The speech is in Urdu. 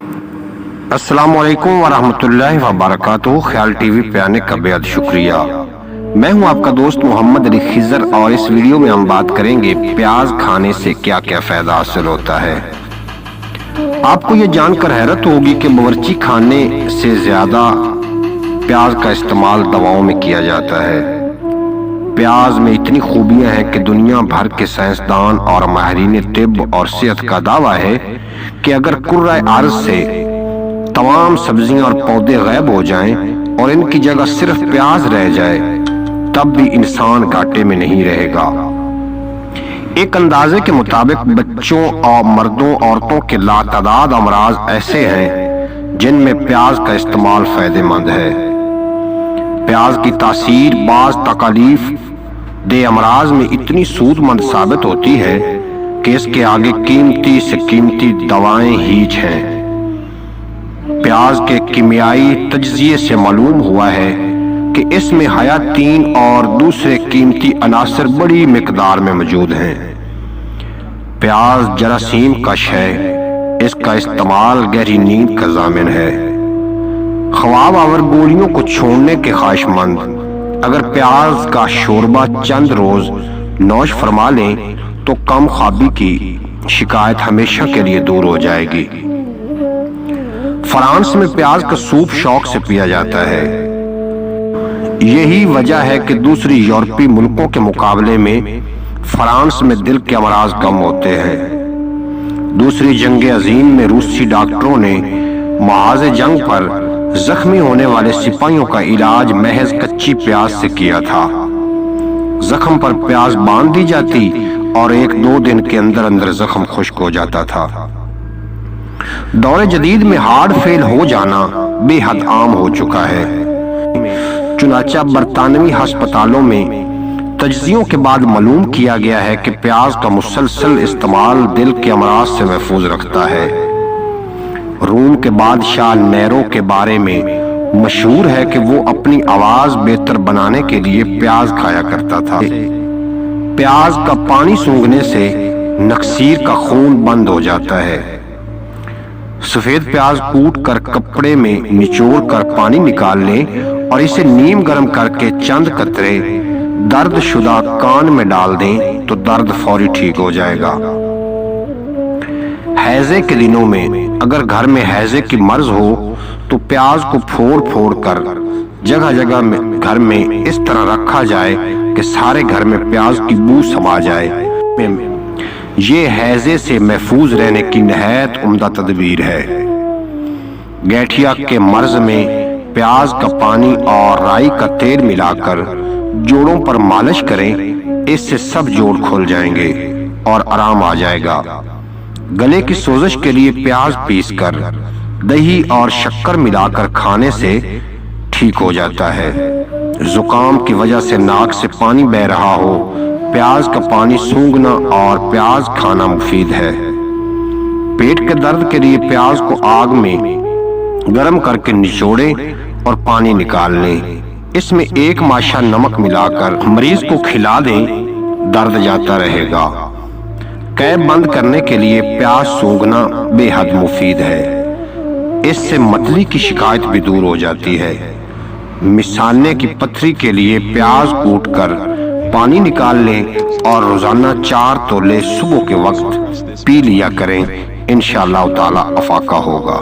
السلام علیکم ورحمۃ اللہ وبرکاتہ۔ خیال ٹی وی پہ آنے کا بہت شکریہ۔ میں ہوں آپ کا دوست محمد علی خضر، اور اس ویڈیو میں ہم بات کریں گے پیاز کھانے سے کیا کیا فائدہ حاصل ہوتا ہے۔ آپ کو یہ جان کر حیرت ہوگی کہ باورچی خانے سے زیادہ پیاز کا استعمال دواؤں میں کیا جاتا ہے۔ پیاز میں اتنی خوبیاں ہیں کہ دنیا بھر کے سائنسدان اور ماہرین طب اور صحت کا دعویٰ ہے کہ اگر کرۂ ارض سے تمام سبزیاں اور پودے غائب ہو جائیں اور ان کی جگہ صرف پیاز رہ جائے تب بھی انسان گھاٹے میں نہیں رہے گا۔ ایک اندازے کے مطابق بچوں اور مردوں عورتوں کے لاتعداد امراض ایسے ہیں جن میں پیاز کا استعمال فائدہ مند ہے۔ پیاز کی تاثیر بعض تکالیف دہ امراض میں اتنی سود مند ثابت ہوتی ہے کہ اس کے آگے قیمتی سے قیمتی دوائیں ہیچ ہیں۔ پیاز کے کیمیائی تجزیے سے معلوم ہوا ہے کہ اس میں حیاتین اور دوسرے قیمتی عناصر بڑی مقدار میں موجود ہیں۔ پیاز جراثیم کش ہے، اس کا استعمال گہری نیند کا ضامن ہے۔ خواب آور گولیوں کو چھوڑنے کے خواہش مند اگر پیاز کا شوربہ چند روز نوش فرما لیں تو کم خوابی کی شکایت ہمیشہ کے لیے دور ہو جائے گی۔ فرانس میں پیاز کا سوپ شوق سے پیا جاتا ہے۔ یہی وجہ ہے کہ دوسری یورپی ملکوں کے مقابلے میں فرانس میں دل کے امراض کم ہوتے ہیں۔ دوسری جنگ عظیم میں روسی ڈاکٹروں نے محاذ جنگ پر زخمی ہونے والے سپاہیوں کا علاج محض کچی پیاز سے کیا تھا۔ زخم پر پیاز باندھ دی جاتی اور 1-2 دن کے اندر اندر زخم خشک ہو جاتا تھا۔ دور جدید میں ہارٹ فیل ہو جانا بے حد عام ہو چکا ہے۔ چنانچہ برطانوی ہسپتالوں میں تجزیوں کے بعد معلوم کیا گیا ہے کہ پیاز کا مسلسل استعمال دل کے امراض سے محفوظ رکھتا ہے۔ روم کے بادشاہ نیرو کے بارے میں مشہور ہے کہ وہ اپنی آواز بہتر بنانے کے لیے پیاز کھایا کرتا تھا۔ پیاز کا پانی سونگھنے سے نکسیر کا خون بند ہو جاتا ہے۔ سفید پیاز کوٹ کر کپڑے میں نچوڑ کر پانی نکال لیں اور اسے نیم گرم کر کے چند قطرے درد شدہ کان میں ڈال دیں تو درد فوری ٹھیک ہو جائے گا۔ ہیضے کے دنوں میں اگر گھر میں ہیضے کی مرض ہو تو پیاز کو پھوڑ پھوڑ کر جگہ جگہ میں گھر میں اس طرح رکھا جائے کہ سارے گھر میں پیاز کی بو سما جائے۔ یہ ہیضے سے محفوظ رہنے کی نہایت عمدہ تدبیر ہے۔ گیٹھیا کے مرض میں پیاز کا پانی اور رائی کا تیل ملا کر جوڑوں پر مالش کریں، اس سے سب جوڑ کھل جائیں گے اور آرام آ جائے گا۔ گلے کی سوزش کے لیے پیاز پیس کر دہی اور شکر ملا کر کھانے سے ٹھیک ہو جاتا ہے۔ زکام کی وجہ سے ناک سے پانی بہہ رہا ہو، پیاز کا پانی سونگھنا اور پیاز کھانا مفید ہے۔ پیٹ کے درد کے لیے پیاز کو آگ میں گرم کر کے نچوڑیں اور پانی نکال لیں، اس میں 1 ماشا نمک ملا کر مریض کو کھلا دیں، درد جاتا رہے گا۔ قے بند کرنے کے لیے پیاز سونگھنا بے حد مفید ہے، اس سے متلی کی شکایت بھی دور ہو جاتی ہے۔ مثانے کی پتھری کے لیے پیاز کوٹ کر پانی نکال لیں اور روزانہ 4 تولے صبح کے وقت پی لیا کریں، انشاءاللہ تعالی افاقہ ہوگا۔